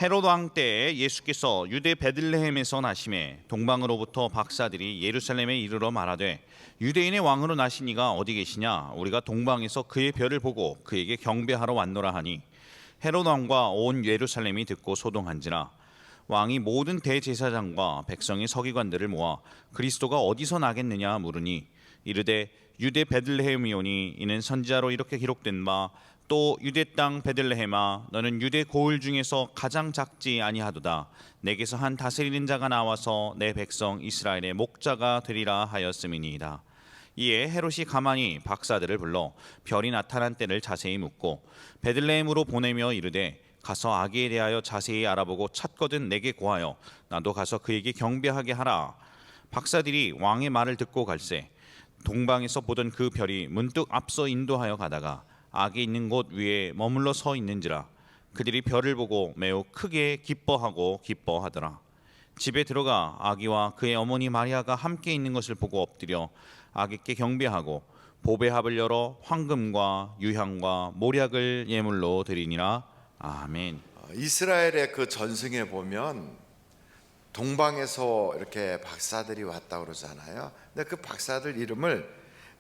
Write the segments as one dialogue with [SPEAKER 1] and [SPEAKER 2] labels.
[SPEAKER 1] 헤롯 왕 때에 예수께서 유대 베들레헴에서 나심에 동방으로부터 박사들이 예루살렘에 이르러 말하되 유대인의 왕으로 나신 이가 어디 계시냐? 우리가 동방에서 그의 별을 보고 그에게 경배하러 왔노라 하니 헤롯 왕과 온 예루살렘이 듣고 소동한지라. 왕이 모든 대제사장과 백성의 서기관들을 모아 그리스도가 어디서 나겠느냐 물으니 이르되 유대 베들레헴이오니 이는 선지자로 이렇게 기록된 바 또 유대 땅 베들레헴아 너는 유대 고을 중에서 가장 작지 아니하도다. 내게서 한 다스리는 자가 나와서 내 백성 이스라엘의 목자가 되리라 하였음이니이다. 이에 헤롯이 가만히 박사들을 불러 별이 나타난 때를 자세히 묻고 베들레헴으로 보내며 이르되 가서 아기에 대하여 자세히 알아보고 찾거든 내게 고하여 나도 가서 그에게 경배하게 하라. 박사들이 왕의 말을 듣고 갈새 동방에서 보던 그 별이 문득 앞서 인도하여 가다가 아기 있는 곳 위에 머물러 서 있는지라. 그들이 별을 보고 매우 크게 기뻐하더라. 집에 들어가 아기와 그의 어머니 마리아가 함께 있는 것을 보고 엎드려 아기께 경배하고 보배합을 열어 황금과 유향과 모략을 예물로 드리니라. 아멘.
[SPEAKER 2] 이스라엘의 그 전승에 보면 동방에서 이렇게 박사들이 왔다 그러잖아요. 근데 그 박사들 이름을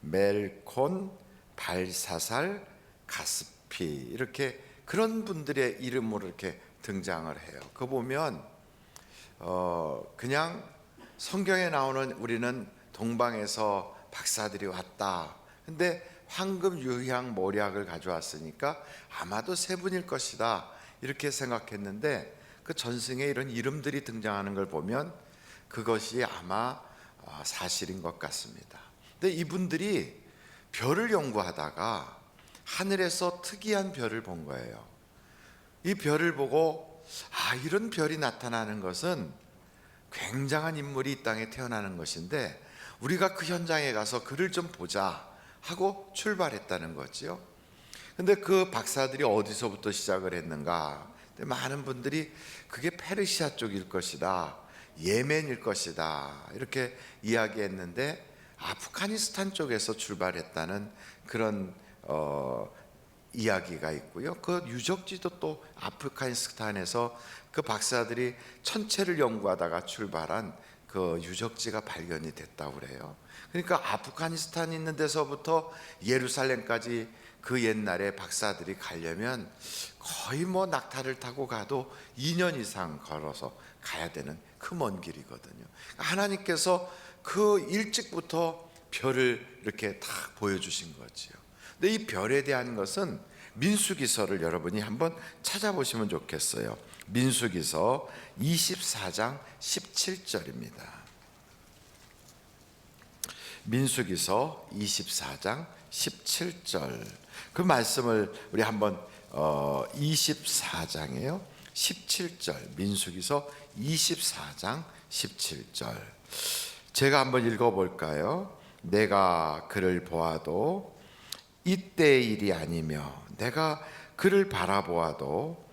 [SPEAKER 2] 멜콘, 발사살, 가스피 이렇게 그런 분들의 이름으로 이렇게 등장을 해요. 그거 보면 그냥 성경에 나오는 우리는 동방에서 박사들이 왔다. 근데 황금, 유향, 모략을 가져왔으니까 아마도 세 분일 것이다 이렇게 생각했는데 그 전승에 이런 이름들이 등장하는 걸 보면 그것이 아마 사실인 것 같습니다. 근데 이분들이 별을 연구하다가 하늘에서 특이한 별을 본 거예요. 이 별을 보고 이런 별이 나타나는 것은 굉장한 인물이 이 땅에 태어나는 것인데 우리가 그 현장에 가서 그를 좀 보자 하고 출발했다는 거지요. 근데 그 박사들이 어디서부터 시작을 했는가? 많은 분들이 그게 페르시아 쪽일 것이다, 예멘일 것이다 이렇게 이야기했는데 아프가니스탄 쪽에서 출발했다는 그런 이야기가 있고요. 그 유적지도 또 아프가니스탄에서 그 박사들이 천체를 연구하다가 출발한 그 유적지가 발견이 됐다고 그래요. 그러니까 아프가니스탄 있는 데서부터 예루살렘까지 그 옛날에 박사들이 가려면 거의 낙타를 타고 가도 2년 이상 걸어서 가야 되는 그 먼 길이거든요. 하나님께서 그 일찍부터 별을 이렇게 다 보여주신 거지요. 근데 이 별에 대한 것은 민수기서를 여러분이 한번 찾아보시면 좋겠어요. 민수기서 24장 17절입니다. 민수기서 24장 17절 그 말씀을 우리 한번 24장이에요 17절 민수기서 24장 17절 제가 한번 읽어볼까요? 내가 그를 보아도 이때의 일이 아니며 내가 그를 바라보아도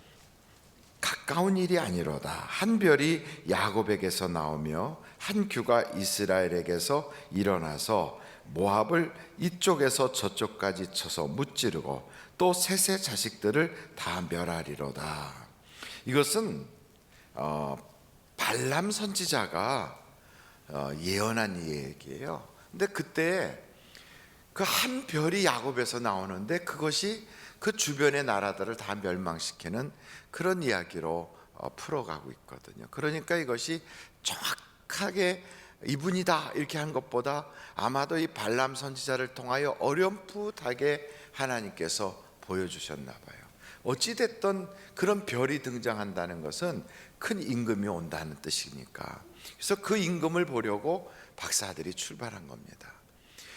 [SPEAKER 2] 가까운 일이 아니로다. 한 별이 야곱에게서 나오며 한 규가 이스라엘에게서 일어나서 모압을 이쪽에서 저쪽까지 쳐서 무찌르고 또 셋의 자식들을 다 멸하리로다. 이것은 발람 선지자가 예언한 얘기예요. 근데 그때 그 한 별이 야곱에서 나오는데 그것이 그 주변의 나라들을 다 멸망시키는 그런 이야기로 풀어가고 있거든요. 그러니까 이것이 정확하게 이분이다 이렇게 한 것보다 아마도 이 발람 선지자를 통하여 어렴풋하게 하나님께서 보여주셨나 봐요. 어찌됐든 그런 별이 등장한다는 것은 큰 임금이 온다는 뜻이니까. 그래서 그 임금을 보려고 박사들이 출발한 겁니다.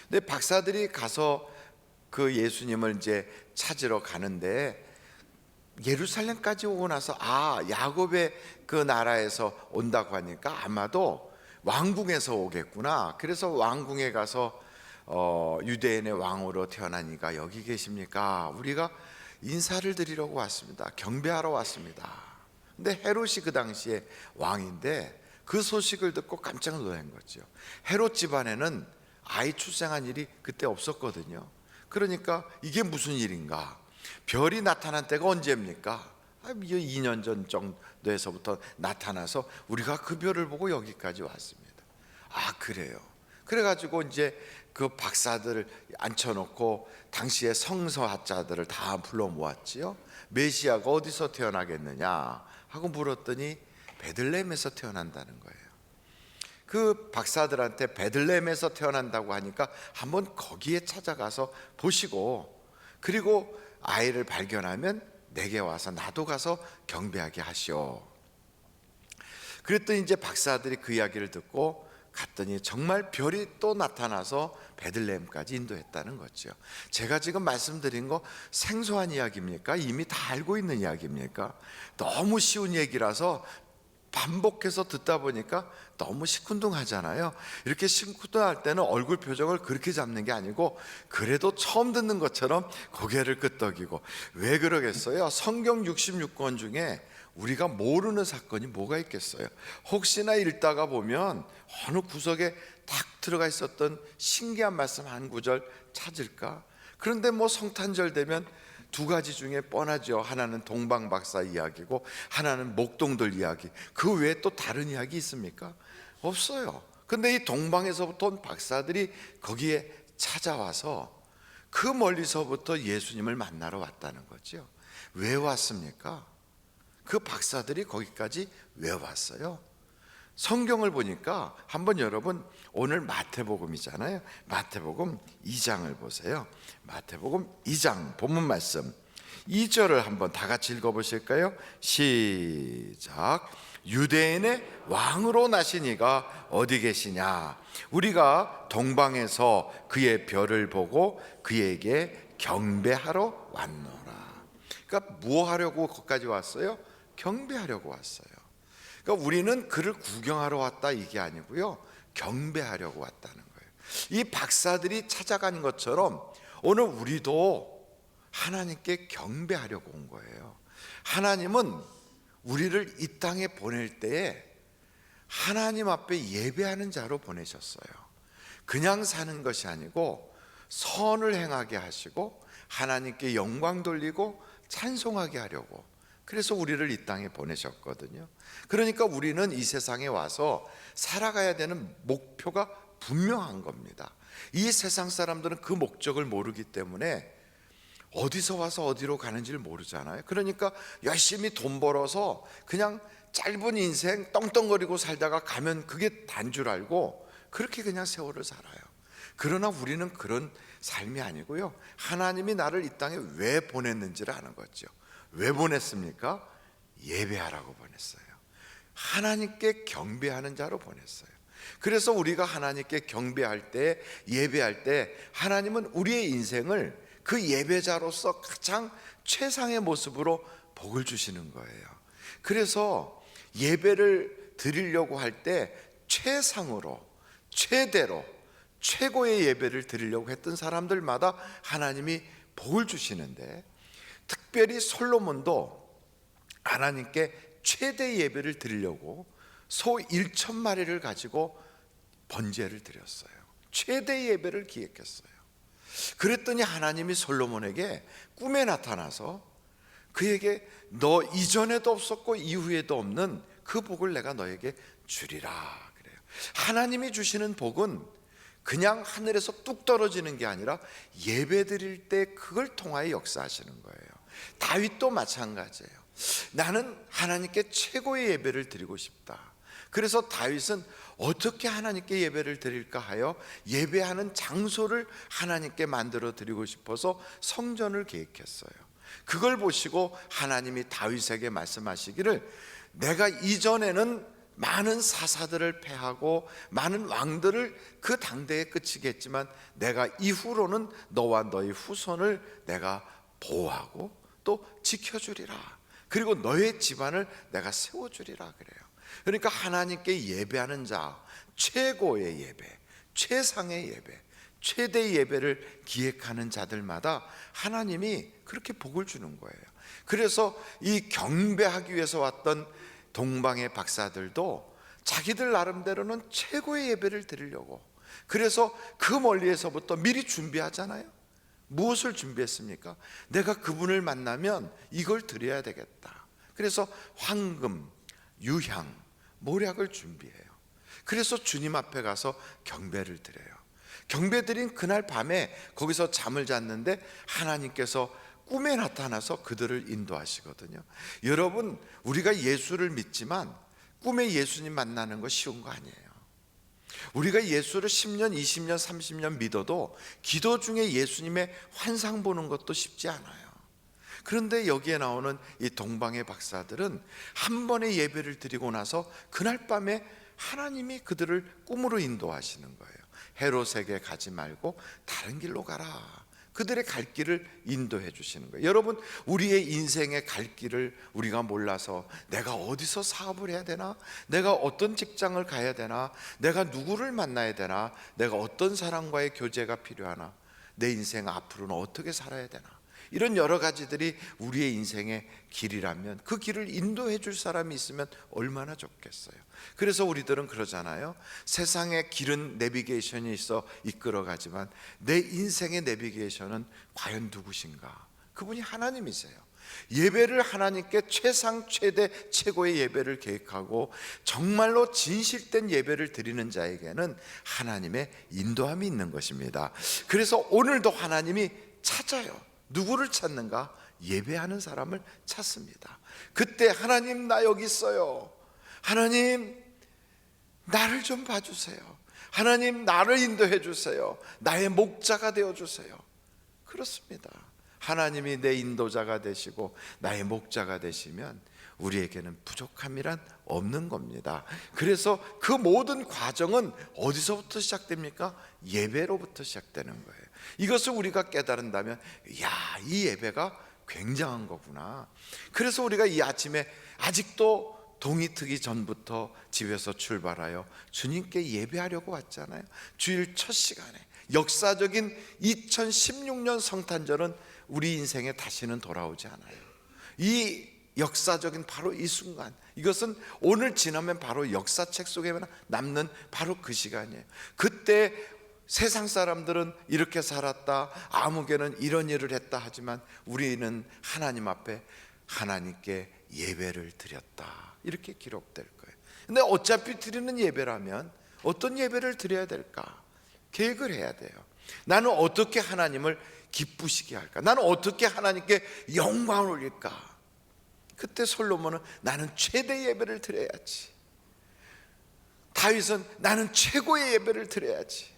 [SPEAKER 2] 근데 박사들이 가서 그 예수님을 이제 찾으러 가는데 예루살렘까지 오고 나서 야곱의 그 나라에서 온다고 하니까 아마도 왕궁에서 오겠구나. 그래서 왕궁에 가서 유대인의 왕으로 태어난 이가 여기 계십니까? 우리가 인사를 드리려고 왔습니다. 경배하러 왔습니다. 근데 헤롯이 그 당시에 왕인데 그 소식을 듣고 깜짝 놀란 거죠. 헤롯 집안에는 아이 출생한 일이 그때 없었거든요. 그러니까 이게 무슨 일인가? 별이 나타난 때가 언제입니까? 이게 2년 전 정도에서부터 나타나서 우리가 그 별을 보고 여기까지 왔습니다. 아, 그래요. 그래가지고 이제 그 박사들을 앉혀놓고 당시에 성서학자들을 다 불러 모았지요. 메시아가 어디서 태어나겠느냐 하고 물었더니 베들레헴에서 태어난다는 거예요. 그 박사들한테 베들레헴에서 태어난다고 하니까 한번 거기에 찾아가서 보시고, 그리고 아이를 발견하면 내게 와서 나도 가서 경배하게 하시오. 그랬더니 이제 박사들이 그 이야기를 듣고 갔더니 정말 별이 또 나타나서 베들레헴까지 인도했다는 거죠. 제가 지금 말씀드린 거 생소한 이야기입니까? 이미 다 알고 있는 이야기입니까? 너무 쉬운 얘기라서 반복해서 듣다 보니까 너무 시큰둥하잖아요. 이렇게 시큰둥할 때는 얼굴 표정을 그렇게 잡는 게 아니고 그래도 처음 듣는 것처럼 고개를 끄덕이고. 왜 그러겠어요? 성경 66권 중에 우리가 모르는 사건이 뭐가 있겠어요? 혹시나 읽다가 보면 어느 구석에 딱 들어가 있었던 신기한 말씀 한 구절 찾을까? 그런데 뭐 성탄절 되면 두 가지 중에 뻔하죠. 하나는 동방박사 이야기고 하나는 목동들 이야기. 그 외에 또 다른 이야기 있습니까? 없어요. 근데 이 동방에서부터 온 박사들이 거기에 찾아와서 그 멀리서부터 예수님을 만나러 왔다는 거죠. 왜 왔습니까? 그 박사들이 거기까지 왜 왔어요? 성경을 보니까 한번 여러분 오늘 마태복음이잖아요. 마태복음 2장을 보세요. 마태복음 2장 본문 말씀 2절을 한번 다 같이 읽어보실까요? 시작. 유대인의 왕으로 나신 이가 어디 계시냐? 우리가 동방에서 그의 별을 보고 그에게 경배하러 왔노라. 그러니까 뭐 하려고 거기까지 왔어요? 경배하려고 왔어요. 그러니까 우리는 그를 구경하러 왔다 이게 아니고요, 경배하려고 왔다는 거예요. 이 박사들이 찾아간 것처럼 오늘 우리도 하나님께 경배하려고 온 거예요. 하나님은 우리를 이 땅에 보낼 때에 하나님 앞에 예배하는 자로 보내셨어요. 그냥 사는 것이 아니고 선을 행하게 하시고 하나님께 영광 돌리고 찬송하게 하려고, 그래서 우리를 이 땅에 보내셨거든요. 그러니까 우리는 이 세상에 와서 살아가야 되는 목표가 분명한 겁니다. 이 세상 사람들은 그 목적을 모르기 때문에 어디서 와서 어디로 가는지를 모르잖아요. 그러니까 열심히 돈 벌어서 그냥 짧은 인생 떵떵거리고 살다가 가면 그게 단 줄 알고 그렇게 그냥 세월을 살아요. 그러나 우리는 그런 삶이 아니고요, 하나님이 나를 이 땅에 왜 보냈는지를 아는 거죠. 왜 보냈습니까? 예배하라고 보냈어요. 하나님께 경배하는 자로 보냈어요. 그래서 우리가 하나님께 경배할 때, 예배할 때 하나님은 우리의 인생을 그 예배자로서 가장 최상의 모습으로 복을 주시는 거예요. 그래서 예배를 드리려고 할 때 최상으로, 최대로, 최고의 예배를 드리려고 했던 사람들마다 하나님이 복을 주시는데, 특별히 솔로몬도 하나님께 최대 예배를 드리려고 소 1,000마리를 가지고 번제를 드렸어요. 최대 예배를 기획했어요. 그랬더니 하나님이 솔로몬에게 꿈에 나타나서 그에게 너 이전에도 없었고 이후에도 없는 그 복을 내가 너에게 주리라 그래요. 하나님이 주시는 복은 그냥 하늘에서 뚝 떨어지는 게 아니라 예배 드릴 때 그걸 통하여 역사하시는 거예요. 다윗도 마찬가지예요. 나는 하나님께 최고의 예배를 드리고 싶다. 그래서 다윗은 어떻게 하나님께 예배를 드릴까 하여 예배하는 장소를 하나님께 만들어 드리고 싶어서 성전을 계획했어요. 그걸 보시고 하나님이 다윗에게 말씀하시기를, 내가 이전에는 많은 사사들을 패하고 많은 왕들을 그 당대에 끝이게 했지만 내가 이후로는 너와 너의 후손을 내가 보호하고 또 지켜주리라. 그리고 너의 집안을 내가 세워주리라 그래요. 그러니까 하나님께 예배하는 자, 최고의 예배, 최상의 예배, 최대의 예배를 기획하는 자들마다 하나님이 그렇게 복을 주는 거예요. 그래서 이 경배하기 위해서 왔던 동방의 박사들도 자기들 나름대로는 최고의 예배를 드리려고, 그래서 그 멀리에서부터 미리 준비하잖아요. 무엇을 준비했습니까? 내가 그분을 만나면 이걸 드려야 되겠다. 그래서 황금, 유향, 모략을 준비해요. 그래서 주님 앞에 가서 경배를 드려요. 경배 드린 그날 밤에 거기서 잠을 잤는데 하나님께서 꿈에 나타나서 그들을 인도하시거든요. 여러분, 우리가 예수를 믿지만 꿈에 예수님 만나는 거 쉬운 거 아니에요. 우리가 예수를 10년, 20년, 30년 믿어도 기도 중에 예수님의 환상 보는 것도 쉽지 않아요. 그런데 여기에 나오는 이 동방의 박사들은 한 번의 예배를 드리고 나서 그날 밤에 하나님이 그들을 꿈으로 인도하시는 거예요. 헤롯에게 가지 말고 다른 길로 가라. 그들의 갈 길을 인도해 주시는 거예요. 여러분, 우리의 인생의 갈 길을 우리가 몰라서 내가 어디서 사업을 해야 되나? 내가 어떤 직장을 가야 되나? 내가 누구를 만나야 되나? 내가 어떤 사람과의 교제가 필요하나? 내 인생 앞으로는 어떻게 살아야 되나? 이런 여러 가지들이 우리의 인생의 길이라면 그 길을 인도해 줄 사람이 있으면 얼마나 좋겠어요. 그래서 우리들은 그러잖아요. 세상의 길은 내비게이션이 있어 이끌어가지만 내 인생의 내비게이션은 과연 누구신가? 그분이 하나님이세요. 예배를 하나님께 최상 최대 최고의 예배를 계획하고 정말로 진실된 예배를 드리는 자에게는 하나님의 인도함이 있는 것입니다. 그래서 오늘도 하나님이 찾아요. 누구를 찾는가? 예배하는 사람을 찾습니다. 그때 하나님, 나 여기 있어요. 하나님, 나를 좀 봐주세요. 하나님, 나를 인도해 주세요. 나의 목자가 되어 주세요. 그렇습니다. 하나님이 내 인도자가 되시고 나의 목자가 되시면 우리에게는 부족함이란 없는 겁니다. 그래서 그 모든 과정은 어디서부터 시작됩니까? 예배로부터 시작되는 거예요. 이것을 우리가 깨달은다면, 야, 이 예배가 굉장한 거구나. 그래서 우리가 이 아침에 아직도 동이 트기 전부터 집에서 출발하여 주님께 예배하려고 왔잖아요. 주일 첫 시간에 역사적인 2016년 성탄절은 우리 인생에 다시는 돌아오지 않아요. 이 역사적인 바로 이 순간, 이것은 오늘 지나면 바로 역사책 속에 남는 바로 그 시간이에요. 그때 세상 사람들은 이렇게 살았다, 아무개는 이런 일을 했다 하지만 우리는 하나님 앞에 하나님께 예배를 드렸다, 이렇게 기록될 거예요. 근데 어차피 드리는 예배라면 어떤 예배를 드려야 될까? 계획을 해야 돼요. 나는 어떻게 하나님을 기쁘시게 할까? 나는 어떻게 하나님께 영광을 올릴까? 그때 솔로몬은 나는 최대 예배를 드려야지. 다윗은 나는 최고의 예배를 드려야지.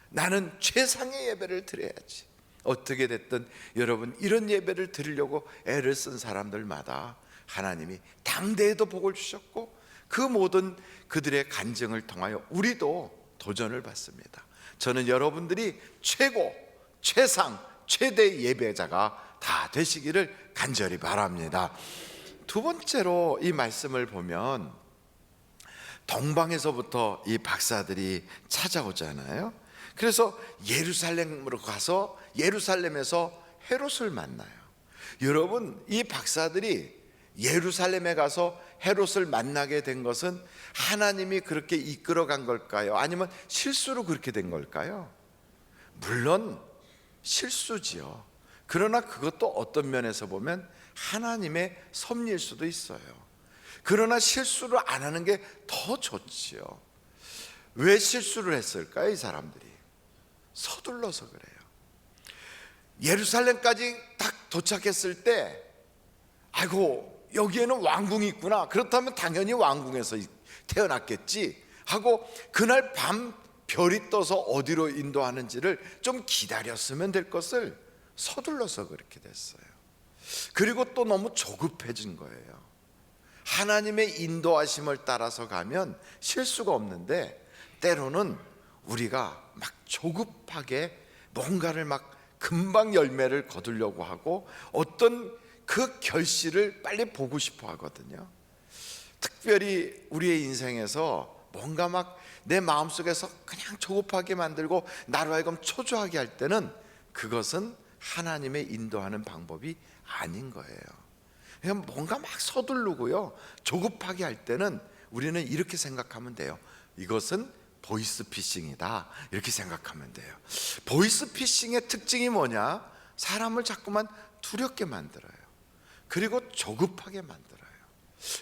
[SPEAKER 2] 나는 최상의 예배를 드려야지. 어떻게 됐든 여러분, 이런 예배를 드리려고 애를 쓴 사람들마다 하나님이 당대에도 복을 주셨고 그 모든 그들의 간증을 통하여 우리도 도전을 받습니다. 저는 여러분들이 최고, 최상, 최대 예배자가 다 되시기를 간절히 바랍니다. 두 번째로 이 말씀을 보면 동방에서부터 이 박사들이 찾아오잖아요. 그래서 예루살렘으로 가서 예루살렘에서 헤롯을 만나요. 여러분, 이 박사들이 예루살렘에 가서 헤롯을 만나게 된 것은 하나님이 그렇게 이끌어간 걸까요? 아니면 실수로 그렇게 된 걸까요? 물론 실수지요. 그러나 그것도 어떤 면에서 보면 하나님의 섭리일 수도 있어요. 그러나 실수를 안 하는 게 더 좋지요. 왜 실수를 했을까요? 이 사람들이 서둘러서 그래요. 예루살렘까지 딱 도착했을 때, 아이고, 여기에는 왕궁이 있구나, 그렇다면 당연히 왕궁에서 태어났겠지 하고 그날 밤 별이 떠서 어디로 인도하는지를 좀 기다렸으면 될 것을 서둘러서 그렇게 됐어요. 그리고 또 너무 조급해진 거예요. 하나님의 인도하심을 따라서 가면 실수가 없는데 때로는 우리가 막 조급하게 뭔가를 막 금방 열매를 거두려고 하고 어떤 그 결실을 빨리 보고 싶어 하거든요. 특별히 우리의 인생에서 뭔가 막 내 마음속에서 그냥 조급하게 만들고 나로 하여금 초조하게 할 때는 그것은 하나님의 인도하는 방법이 아닌 거예요. 그냥 뭔가 막 서두르고요, 조급하게 할 때는 우리는 이렇게 생각하면 돼요. 이것은 보이스피싱이다, 이렇게 생각하면 돼요. 보이스피싱의 특징이 뭐냐? 사람을 자꾸만 두렵게 만들어요. 그리고 조급하게 만들어요.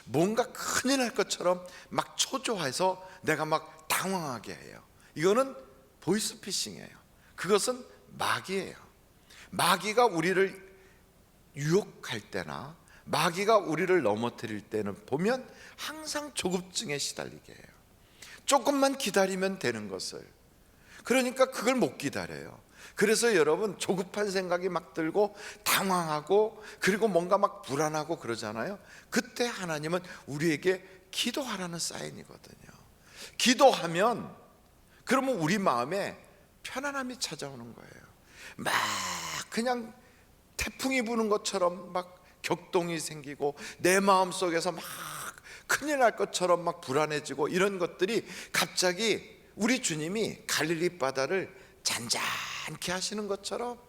[SPEAKER 2] 뭔가 큰일 날 것처럼 막 초조해서 내가 막 당황하게 해요. 이거는 보이스피싱이에요. 그것은 마귀예요. 마귀가 우리를 유혹할 때나 마귀가 우리를 넘어뜨릴 때는 보면 항상 조급증에 시달리게 해요. 조금만 기다리면 되는 것을, 그러니까 그걸 못 기다려요. 그래서 여러분, 조급한 생각이 막 들고 당황하고 그리고 뭔가 막 불안하고 그러잖아요. 그때 하나님은 우리에게 기도하라는 사인이거든요. 기도하면 그러면 우리 마음에 편안함이 찾아오는 거예요. 막 그냥 태풍이 부는 것처럼 막 격동이 생기고 내 마음속에서 막 큰일 날 것처럼 막 불안해지고 이런 것들이 갑자기 우리 주님이 갈릴리 바다를 잔잔케 하시는 것처럼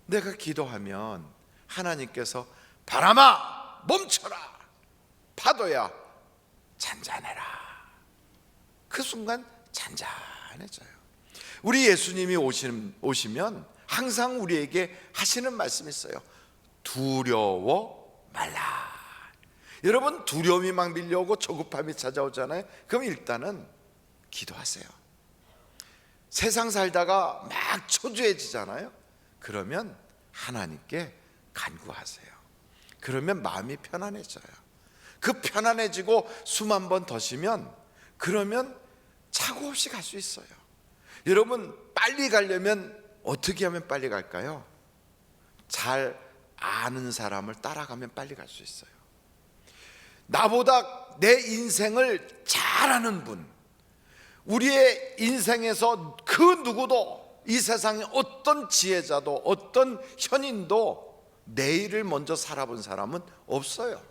[SPEAKER 2] 내가 기도하면 하나님께서 바람아 멈춰라, 파도야 잔잔해라. 그 순간 잔잔해져요. 우리 예수님이 오시면 항상 우리에게 하시는 말씀이 있어요. 두려워 말라. 여러분, 두려움이 막 밀려오고 조급함이 찾아오잖아요. 그럼 일단은 기도하세요. 세상 살다가 막 초조해지잖아요. 그러면 하나님께 간구하세요. 그러면 마음이 편안해져요. 그 편안해지고 숨 한 번 더 쉬면 그러면 차고 없이 갈 수 있어요. 여러분, 빨리 가려면 어떻게 하면 빨리 갈까요? 잘 아는 사람을 따라가면 빨리 갈 수 있어요. 나보다 내 인생을 잘 아는 분, 우리의 인생에서 그 누구도, 이 세상에 어떤 지혜자도 어떤 현인도 내일을 먼저 살아본 사람은 없어요.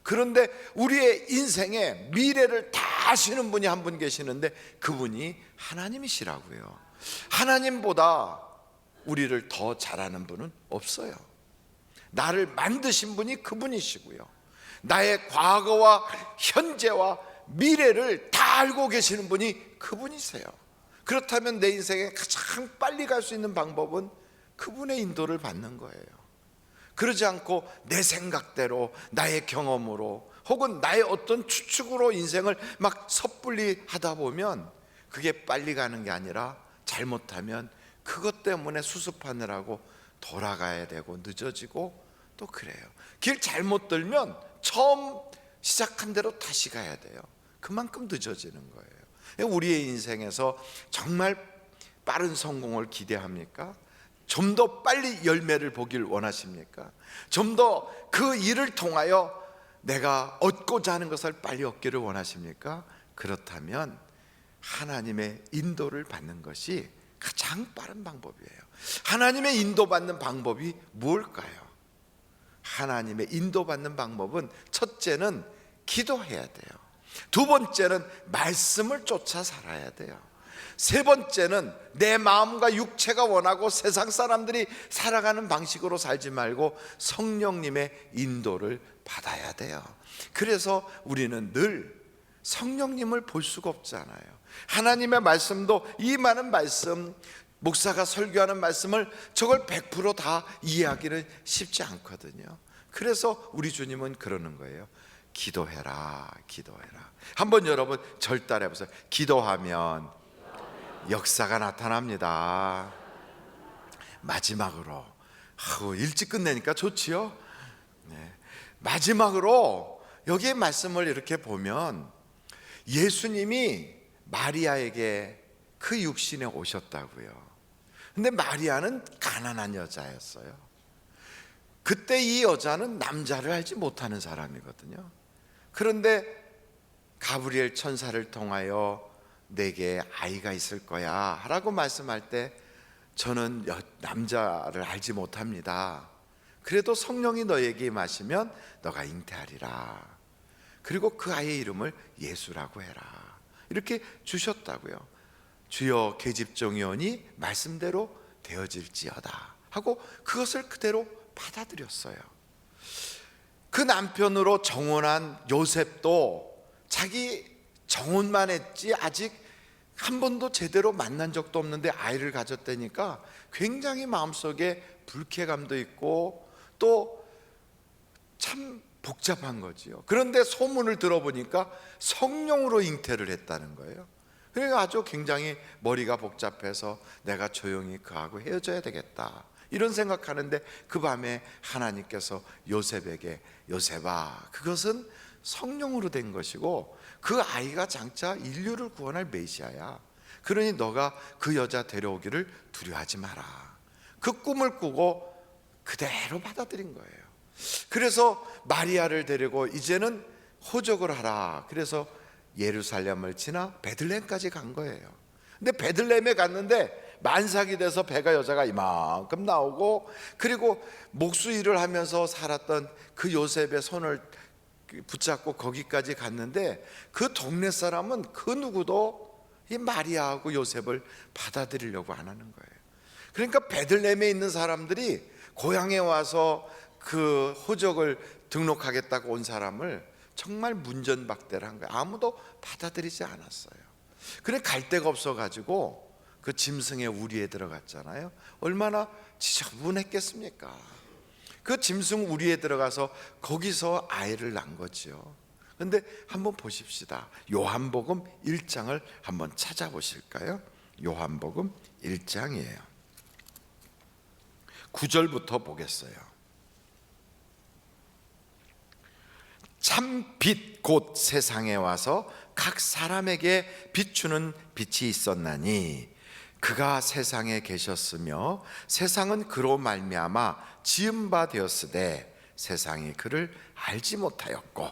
[SPEAKER 2] 그런데 우리의 인생에 미래를 다 아시는 분이 한 분 계시는데 그분이 하나님이시라고요. 하나님보다 우리를 더 잘 아는 분은 없어요. 나를 만드신 분이 그분이시고요, 나의 과거와 현재와 미래를 다 알고 계시는 분이 그분이세요. 그렇다면 내 인생에 가장 빨리 갈 수 있는 방법은 그분의 인도를 받는 거예요. 그러지 않고 내 생각대로, 나의 경험으로 혹은 나의 어떤 추측으로 인생을 막 섣불리 하다 보면 그게 빨리 가는 게 아니라 잘못하면 그것 때문에 수습하느라고 돌아가야 되고 늦어지고 또 그래요. 길 잘못 들면 처음 시작한 대로 다시 가야 돼요. 그만큼 늦어지는 거예요. 우리의 인생에서 정말 빠른 성공을 기대합니까? 좀 더 빨리 열매를 보길 원하십니까? 좀 더 그 일을 통하여 내가 얻고자 하는 것을 빨리 얻기를 원하십니까? 그렇다면 하나님의 인도를 받는 것이 가장 빠른 방법이에요. 하나님의 인도받는 방법이 뭘까요? 하나님의 인도받는 방법은 첫째는 기도해야 돼요. 두 번째는 말씀을 쫓아 살아야 돼요. 세 번째는 내 마음과 육체가 원하고 세상 사람들이 살아가는 방식으로 살지 말고 성령님의 인도를 받아야 돼요. 그래서 우리는 늘 성령님을 볼 수가 없잖아요. 하나님의 말씀도, 이 많은 말씀, 목사가 설교하는 말씀을 저걸 100% 다 이해하기는 쉽지 않거든요. 그래서 우리 주님은 그러는 거예요. 기도해라, 기도해라. 한번 여러분 절따라 해보세요. 기도하면 역사가 나타납니다. 마지막으로, 일찍 끝내니까 좋지요? 네. 마지막으로 여기에 말씀을 이렇게 보면 예수님이 마리아에게 그 육신에 오셨다고요. 근데 마리아는 가난한 여자였어요. 그때 이 여자는 남자를 알지 못하는 사람이거든요. 그런데 가브리엘 천사를 통하여 내게 아이가 있을 거야 라고 말씀할 때 저는 남자를 알지 못합니다. 그래도 성령이 너에게 임하시면 너가 잉태하리라. 그리고 그 아이의 이름을 예수라고 해라. 이렇게 주셨다고요. 주여 계집종이오니 말씀대로 되어질지어다 하고 그것을 그대로 받아들였어요. 그 남편으로 정혼한 요셉도 자기 정혼만 했지 아직 한 번도 제대로 만난 적도 없는데 아이를 가졌다니까 굉장히 마음속에 불쾌감도 있고 또 참 복잡한 거지요. 그런데 소문을 들어보니까 성령으로 잉태를 했다는 거예요. 그러니까 아주 굉장히 머리가 복잡해서 내가 조용히 그하고 헤어져야 되겠다 이런 생각하는데, 그 밤에 하나님께서 요셉에게, 요셉아, 그것은 성령으로 된 것이고 그 아이가 장차 인류를 구원할 메시아야. 그러니 너가 그 여자 데려오기를 두려워하지 마라. 그 꿈을 꾸고 그대로 받아들인 거예요. 그래서 마리아를 데리고 이제는 호적을 하라. 그래서 예루살렘을 지나 베들레헴까지 간 거예요. 근데 베들레헴에 갔는데 만삭이 돼서 배가, 여자가 이만큼 나오고, 그리고 목수일을 하면서 살았던 그 요셉의 손을 붙잡고 거기까지 갔는데, 그 동네 사람은 그 누구도 이 마리아하고 요셉을 받아들이려고 안 하는 거예요. 그러니까 베들레헴에 있는 사람들이 고향에 와서 그 호적을 등록하겠다고 온 사람을 정말 문전박대를 한 거예요. 아무도 받아들이지 않았어요. 그래 갈 데가 없어가지고 그 짐승의 우리에 들어갔잖아요. 얼마나 지저분했겠습니까? 그 짐승 우리에 들어가서 거기서 아이를 낳은 거지요. 그런데 한번 보십시다. 요한복음 1장을 한번 찾아보실까요? 요한복음 1장이에요. 9절부터 보겠어요. 참 빛 곧 세상에 와서 각 사람에게 비추는 빛이 있었나니 그가 세상에 계셨으며 세상은 그로 말미암아 지은 바 되었으되 세상이 그를 알지 못하였고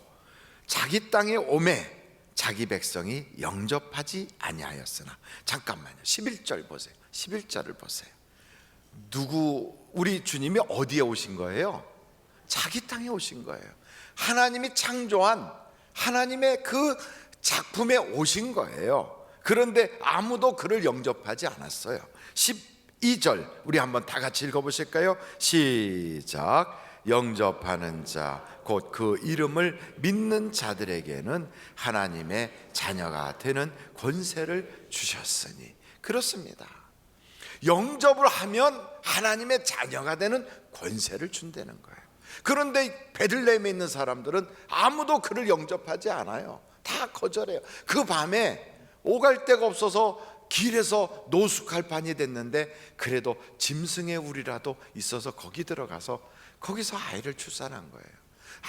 [SPEAKER 2] 자기 땅에 오매 자기 백성이 영접하지 아니하였으나. 잠깐만요. 11절 보세요. 11절을 보세요. 우리 주님이 어디에 오신 거예요? 자기 땅에 오신 거예요. 하나님이 창조한 하나님의 그 작품에 오신 거예요. 그런데 아무도 그를 영접하지 않았어요. 12절 우리 한번 다 같이 읽어보실까요? 시작. 영접하는 자 곧 그 이름을 믿는 자들에게는 하나님의 자녀가 되는 권세를 주셨으니. 그렇습니다. 영접을 하면 하나님의 자녀가 되는 권세를 준다는 거예요. 그런데 베들레헴에 있는 사람들은 아무도 그를 영접하지 않아요. 다 거절해요. 그 밤에 오갈 데가 없어서 길에서 노숙할 판이 됐는데 그래도 짐승의 우리라도 있어서 거기 들어가서 거기서 아이를 출산한 거예요.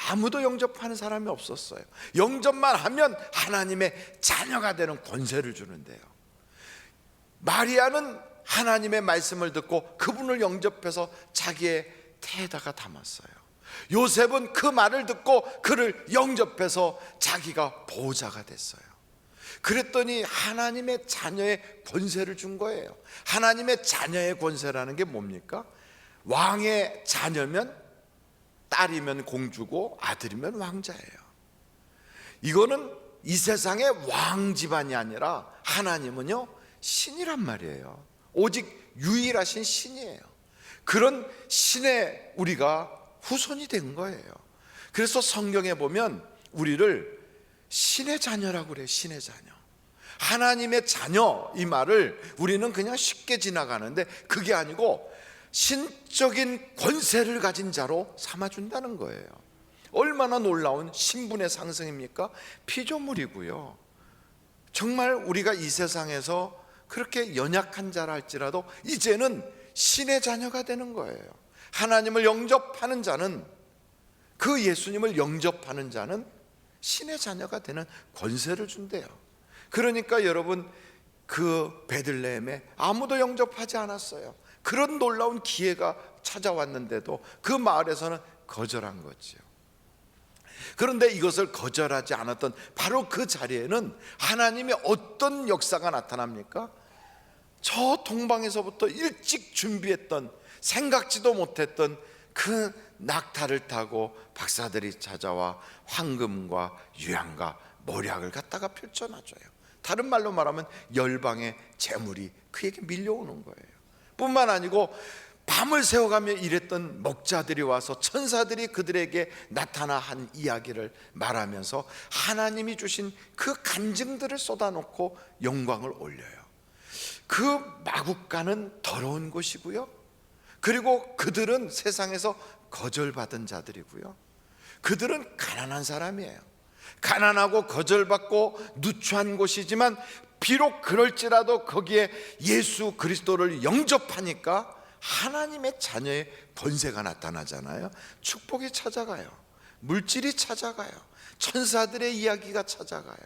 [SPEAKER 2] 아무도 영접하는 사람이 없었어요. 영접만 하면 하나님의 자녀가 되는 권세를 주는데요. 마리아는 하나님의 말씀을 듣고 그분을 영접해서 자기의 태에다가 담았어요. 요셉은 그 말을 듣고 그를 영접해서 자기가 보호자가 됐어요. 그랬더니 하나님의 자녀의 권세를 준 거예요. 하나님의 자녀의 권세라는 게 뭡니까? 왕의 자녀면 딸이면 공주고 아들이면 왕자예요. 이거는 이 세상의 왕 집안이 아니라 하나님은요 신이란 말이에요. 오직 유일하신 신이에요. 그런 신의 우리가 후손이 된 거예요. 그래서 성경에 보면 우리를 신의 자녀라고 그래요. 신의 자녀. 하나님의 자녀 이 말을 우리는 그냥 쉽게 지나가는데 그게 아니고 신적인 권세를 가진 자로 삼아준다는 거예요. 얼마나 놀라운 신분의 상승입니까? 피조물이고요. 정말 우리가 이 세상에서 그렇게 연약한 자라 할지라도 이제는 신의 자녀가 되는 거예요. 하나님을 영접하는 자는, 그 예수님을 영접하는 자는 신의 자녀가 되는 권세를 준대요. 그러니까 여러분, 그 베들레헴에 아무도 영접하지 않았어요. 그런 놀라운 기회가 찾아왔는데도 그 마을에서는 거절한 거죠. 그런데 이것을 거절하지 않았던 바로 그 자리에는 하나님의 어떤 역사가 나타납니까? 저 동방에서부터 일찍 준비했던, 생각지도 못했던 그 낙타를 타고 박사들이 찾아와 황금과 유향과 모략을 갖다가 펼쳐놔줘요. 다른 말로 말하면 열방의 재물이 그에게 밀려오는 거예요. 뿐만 아니고 밤을 새워가며 일했던 목자들이 와서 천사들이 그들에게 나타나 한 이야기를 말하면서 하나님이 주신 그 간증들을 쏟아놓고 영광을 올려요. 그 마국간은 더러운 곳이고요, 그리고 그들은 세상에서 거절받은 자들이고요, 그들은 가난한 사람이에요. 가난하고 거절받고 누추한 곳이지만 비록 그럴지라도 거기에 예수 그리스도를 영접하니까 하나님의 자녀의 권세가 나타나잖아요. 축복이 찾아가요. 물질이 찾아가요. 천사들의 이야기가 찾아가요.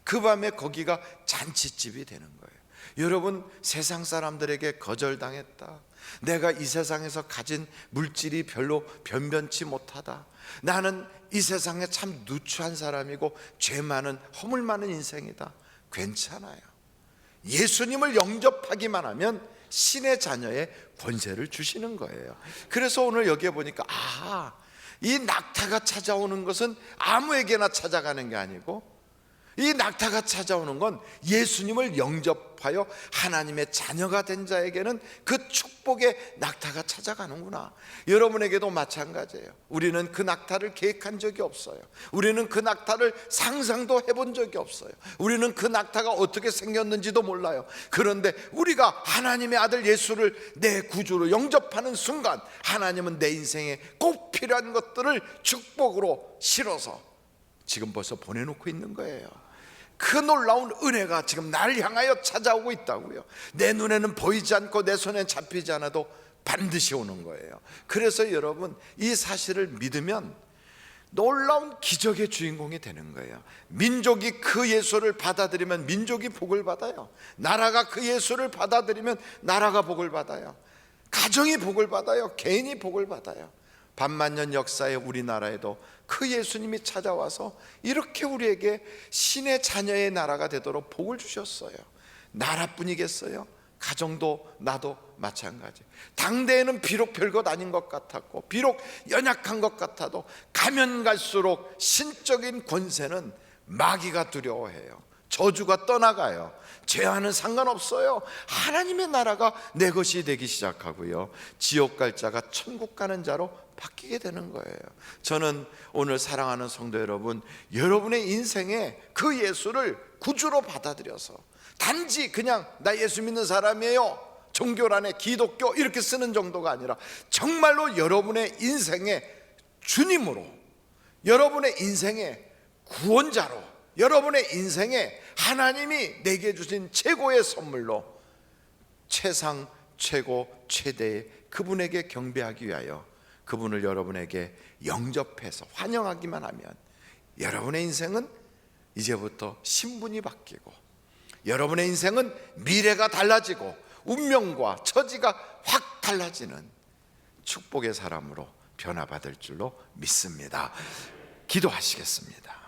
[SPEAKER 2] 그 밤에 거기가 잔치집이 되는 거예요. 여러분, 세상 사람들에게 거절당했다, 내가 이 세상에서 가진 물질이 별로 변변치 못하다, 나는 이 세상에 참 누추한 사람이고 죄 많은 허물 많은 인생이다, 괜찮아요. 예수님을 영접하기만 하면 신의 자녀의 권세를 주시는 거예요. 그래서 오늘 여기에 보니까 이 낙타가 찾아오는 것은 아무에게나 찾아가는 게 아니고, 이 낙타가 찾아오는 건 예수님을 영접하여 하나님의 자녀가 된 자에게는 그 축복의 낙타가 찾아가는구나. 여러분에게도 마찬가지예요. 우리는 그 낙타를 계획한 적이 없어요. 우리는 그 낙타를 상상도 해본 적이 없어요. 우리는 그 낙타가 어떻게 생겼는지도 몰라요. 그런데 우리가 하나님의 아들 예수를 내 구주로 영접하는 순간 하나님은 내 인생에 꼭 필요한 것들을 축복으로 실어서 지금 벌써 보내놓고 있는 거예요. 그 놀라운 은혜가 지금 날 향하여 찾아오고 있다고요. 내 눈에는 보이지 않고 내 손에 잡히지 않아도 반드시 오는 거예요. 그래서 여러분, 이 사실을 믿으면 놀라운 기적의 주인공이 되는 거예요. 민족이 그 예수를 받아들이면 민족이 복을 받아요. 나라가 그 예수를 받아들이면 나라가 복을 받아요. 가정이 복을 받아요. 개인이 복을 받아요. 반만년 역사의 우리나라에도 그 예수님이 찾아와서 이렇게 우리에게 신의 자녀의 나라가 되도록 복을 주셨어요. 나라뿐이겠어요? 가정도 나도 마찬가지. 당대에는 비록 별것 아닌 것 같았고, 비록 연약한 것 같아도 가면 갈수록 신적인 권세는 마귀가 두려워해요. 저주가 떠나가요. 죄와는 상관없어요. 하나님의 나라가 내 것이 되기 시작하고요, 지옥 갈 자가 천국 가는 자로 바뀌게 되는 거예요. 저는 오늘 사랑하는 성도 여러분, 여러분의 인생에 그 예수를 구주로 받아들여서 단지 그냥 나 예수 믿는 사람이에요, 종교란에 기독교 이렇게 쓰는 정도가 아니라 정말로 여러분의 인생의 주님으로, 여러분의 인생의 구원자로, 여러분의 인생에 하나님이 내게 주신 최고의 선물로 최상 최고 최대의 그분에게 경배하기 위하여 그분을 여러분에게 영접해서 환영하기만 하면 여러분의 인생은 이제부터 신분이 바뀌고, 여러분의 인생은 미래가 달라지고 운명과 처지가 확 달라지는 축복의 사람으로 변화받을 줄로 믿습니다. 기도하시겠습니다.